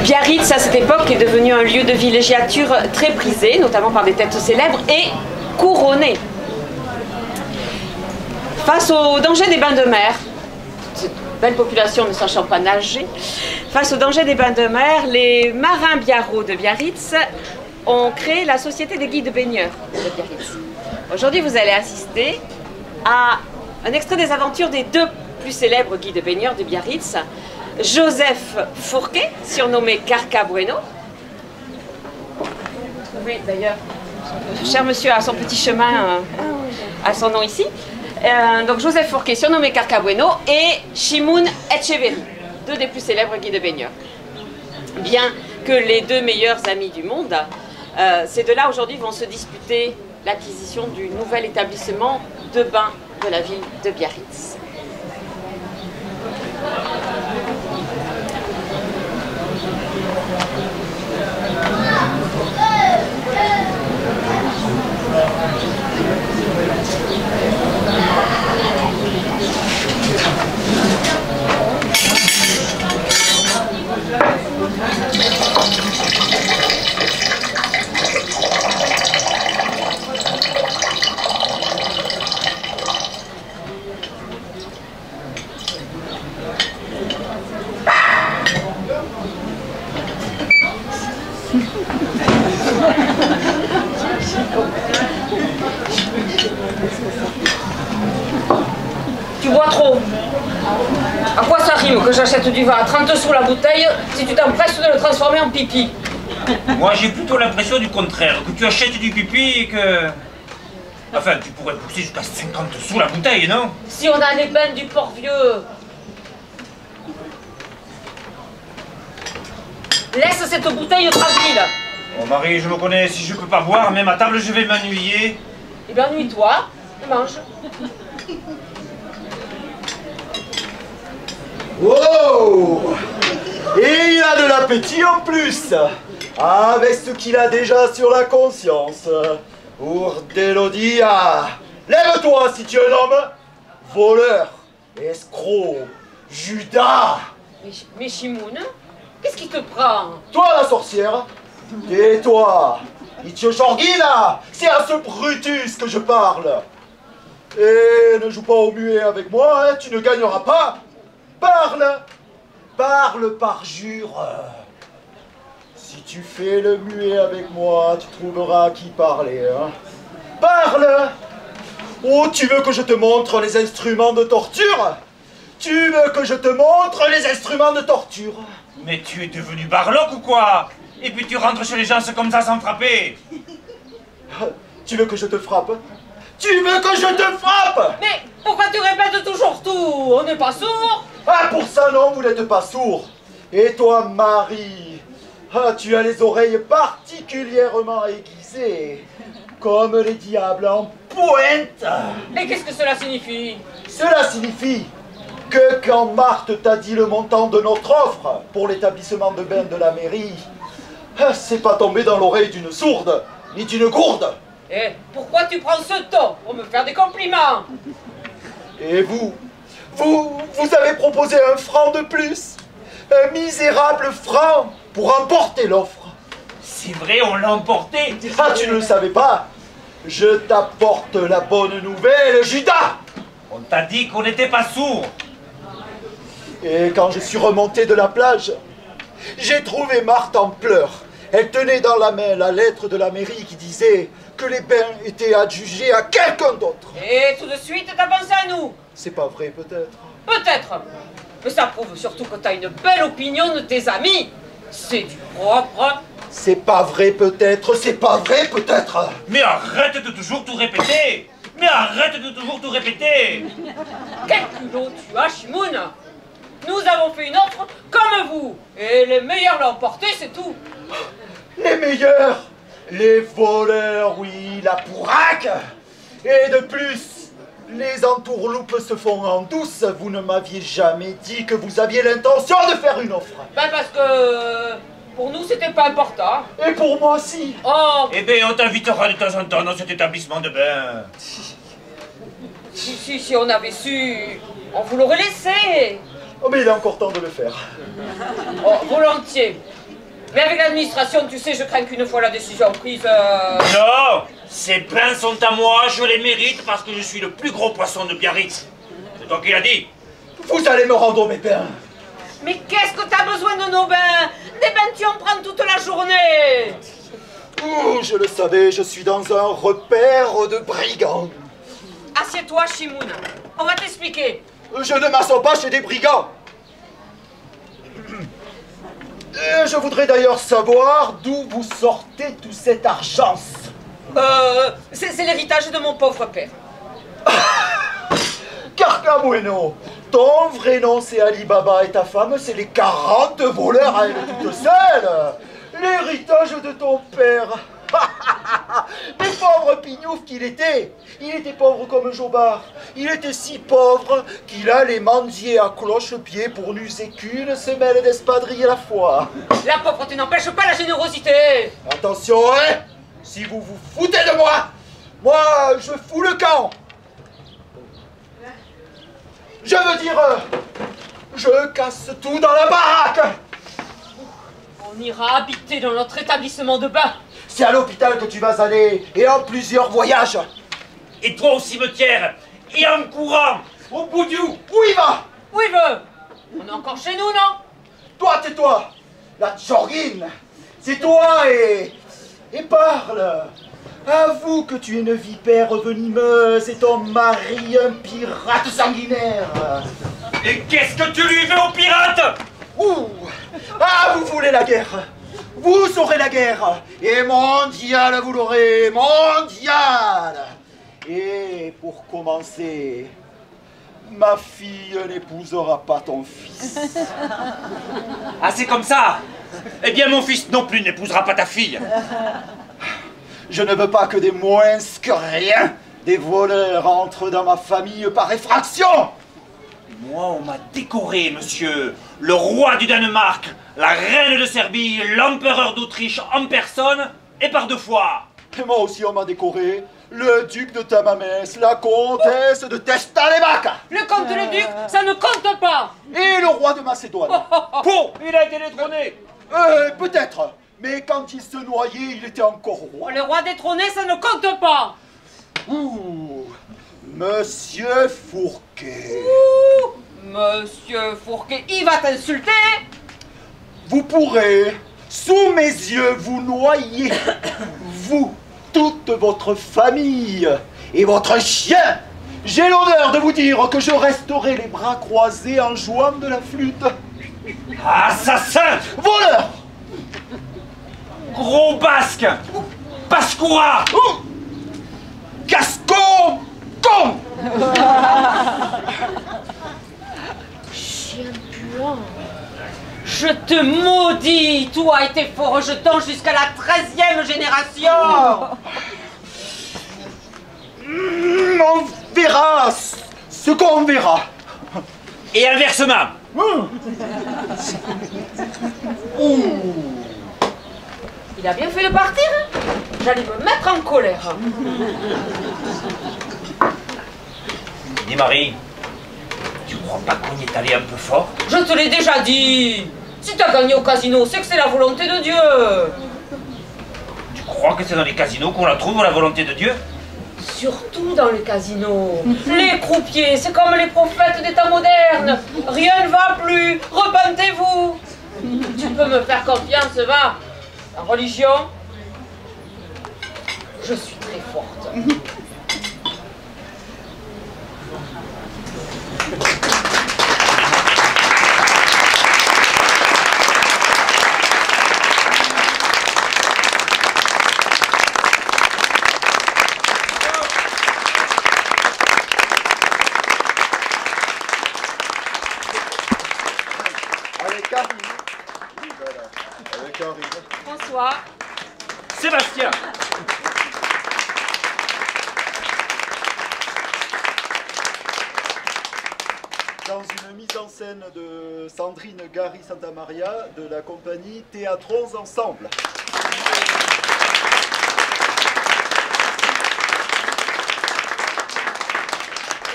Biarritz, à cette époque, est devenu un lieu de villégiature très prisé, notamment par des têtes célèbres, et couronné. Face au danger des bains de mer, cette belle population ne sachant pas nager, face au danger des bains de mer, les marins biarros de Biarritz ont créé la Société des guides baigneurs de Biarritz. Aujourd'hui, vous allez assister à un extrait des aventures des deux plus célèbres guides baigneurs de Biarritz, Joseph Fourquet, surnommé Carca Bueno. Vous trouvez d'ailleurs, cher monsieur a son petit chemin à son nom ici. Donc Joseph Fourquet, surnommé Carca Bueno, et Shimoun Etcheverry, deux des plus célèbres guides baigneurs. Bien que les deux meilleurs amis du monde, ces deux-là aujourd'hui vont se disputer l'acquisition du nouvel établissement de bains de la ville de Biarritz. Tu bois trop. À quoi ça rime que j'achète du vin à 30 sous la bouteille si tu t'empresses de le transformer en pipi? Moi j'ai plutôt l'impression du contraire, que tu achètes du pipi et que... Enfin, tu pourrais pousser jusqu'à 50 sous la bouteille, non? Si on a les bennes du Port-Vieux. Laisse cette bouteille tranquille. Oh Marie, je me connais, si je peux pas boire, même à table je vais m'ennuyer. Eh bien, ennuie-toi et mange. Wow! Et il a de l'appétit en plus, avec ce qu'il a déjà sur la conscience. Urdelodia, lève-toi si tu es un homme. Voleur, escroc, Judas. Mais Shimoun, qu'est-ce qui te prend? Toi la sorcière, tais-toi. Itiochorgina, c'est à ce Brutus que je parle. Et ne joue pas au muet avec moi, hein, tu ne gagneras pas. Parle, parle par jure. Si tu fais le muet avec moi, tu trouveras à qui parler. Hein. Parle. Oh, tu veux que je te montre les instruments de torture? Tu veux que je te montre les instruments de torture? Mais tu es devenu barloc ou quoi? Et puis tu rentres chez les gens comme ça sans frapper? Tu veux que je te frappe? Tu veux que je te frappe? Mais pourquoi tu répètes toujours tout? On n'est pas sourd? Ah, pour ça non, vous n'êtes pas sourd. Et toi, Marie, ah, tu as les oreilles particulièrement aiguisées, comme les diables en pointe. Et qu'est-ce que cela signifie? Cela signifie que quand Marthe t'a dit le montant de notre offre pour l'établissement de bain de la mairie, ah, c'est pas tombé dans l'oreille d'une sourde, ni d'une gourde. Et pourquoi tu prends ce ton pour me faire des compliments? Et vous avez proposé un franc de plus, un misérable franc pour emporter l'offre. C'est vrai, on l'a emporté. Ah, tu ne le savais pas? Je t'apporte la bonne nouvelle, Judas. On t'a dit qu'on n'était pas sourds. Et quand je suis remonté de la plage, j'ai trouvé Marthe en pleurs. Elle tenait dans la main la lettre de la mairie qui disait que les bains étaient adjugés à quelqu'un d'autre. Et tout de suite, t'as pensé à nous? C'est pas vrai, peut-être. Peut-être. Mais ça prouve surtout que t'as une belle opinion de tes amis. C'est du propre. C'est pas vrai, peut-être. C'est pas vrai, peut-être. Mais arrête de toujours tout répéter. Mais arrête de toujours tout répéter. Quel culot tu as, Shimoun. Nous avons fait une offre comme vous. Et les meilleurs l'ont porté, c'est tout. Les meilleurs, les voleurs, oui, la pourraque. Et de plus, les entourloupes se font en douce. Vous ne m'aviez jamais dit que vous aviez l'intention de faire une offre. Ben parce que pour nous, c'était pas important. Et pour moi aussi. Oh, Eh bien, on t'invitera de temps en temps dans cet établissement de bain. si on avait su, on vous l'aurait laissé. Oh, mais il est encore temps de le faire. Oh, volontiers. Mais avec l'administration, tu sais, je crains qu'une fois la décision prise... Non! Ces bains sont à moi, je les mérite parce que je suis le plus gros poisson de Biarritz. C'est toi qui l'as dit. Vous allez me rendre mes bains. Mais qu'est-ce que t'as besoin de nos bains? Des bains, tu en prends toute la journée. Oh, je le savais, je suis dans un repère de brigands. Assieds-toi, Chimoun. On va t'expliquer. Je ne m'assois pas chez des brigands. Je voudrais d'ailleurs savoir d'où vous sortez tout cet argent. C'est l'héritage de mon pauvre père. Carcabueno, ton vrai nom c'est Ali Baba et ta femme c'est les 40 voleurs à elle toute seule. L'héritage de ton père. Mais pauvre pignouf qu'il était. Il était pauvre comme Jobard. Il était si pauvre qu'il allait mendier à cloche-pied pour n'user qu'une semelle d'espadrille à la fois. La pauvreté n'empêche pas la générosité. Attention, hein. Si vous vous foutez de moi, je fous le camp. Je veux dire, je casse tout dans la baraque. On ira habiter dans notre établissement de bain. C'est à l'hôpital que tu vas aller, et en plusieurs voyages. Et toi au cimetière, et en courant, au bout du... Où il va? Où il veut? On est encore chez nous, non? Toi, tais-toi. La Tchorguine, c'est toi et parle. Avoue que tu es une vipère venimeuse et ton mari un pirate sanguinaire. Et qu'est-ce que tu lui veux au pirate? Ouh. Ah, vous voulez la guerre. Vous aurez la guerre. Et mondiale, vous l'aurez. Mondiale. Et pour commencer, ma fille n'épousera pas ton fils. Ah, c'est comme ça? Eh bien, mon fils non plus n'épousera pas ta fille. Je ne veux pas que des moins que rien, des voleurs entrent dans ma famille par effraction. Moi, on m'a décoré, monsieur. Le roi du Danemark, la reine de Serbie, l'empereur d'Autriche en personne, et par 2 fois. Et moi aussi, on m'a décoré. Le duc de Tamamès, la comtesse de Testalevac. Le comte et le duc, ça ne compte pas. Et le roi de Macédoine. Bon, il a été détrôné. Peut-être. Mais quand il se noyait, il était encore roi. Le roi détrôné, ça ne compte pas. Ouh, Monsieur Fourquet. Ouh, Monsieur Fourquet, il va t'insulter. Vous pourrez, sous mes yeux, vous noyer. Vous, toute votre famille et votre chien. J'ai l'honneur de vous dire que je resterai les bras croisés en jouant de la flûte. Assassin! Voleur! Gros basque! Pascoura! Gascon! Con! Chien puant. Je te maudis, toi et tes faux rejetons jusqu'à la 13e génération. On verra ce qu'on verra. Et inversement. Il a bien fait de partir, hein. J'allais me mettre en colère. Dis Marie, tu crois pas qu'on y est allé un peu fort? Je te l'ai déjà dit. Si t'as gagné au casino, c'est que c'est la volonté de Dieu. Tu crois que c'est dans les casinos qu'on la trouve, la volonté de Dieu? Surtout dans les casinos. Les croupiers, c'est comme les prophètes des temps modernes. Rien ne va plus. Repentez-vous. Tu peux me faire confiance, va. La religion, je suis très forte. François. Sébastien. Dans une mise en scène de Sandrine Gary Santamaria de la compagnie Théâtrons Ensemble.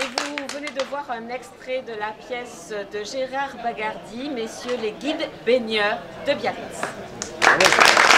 Et vous venez de voir un extrait de la pièce de Gérard Bagardi, Messieurs les guides baigneurs de Biarritz.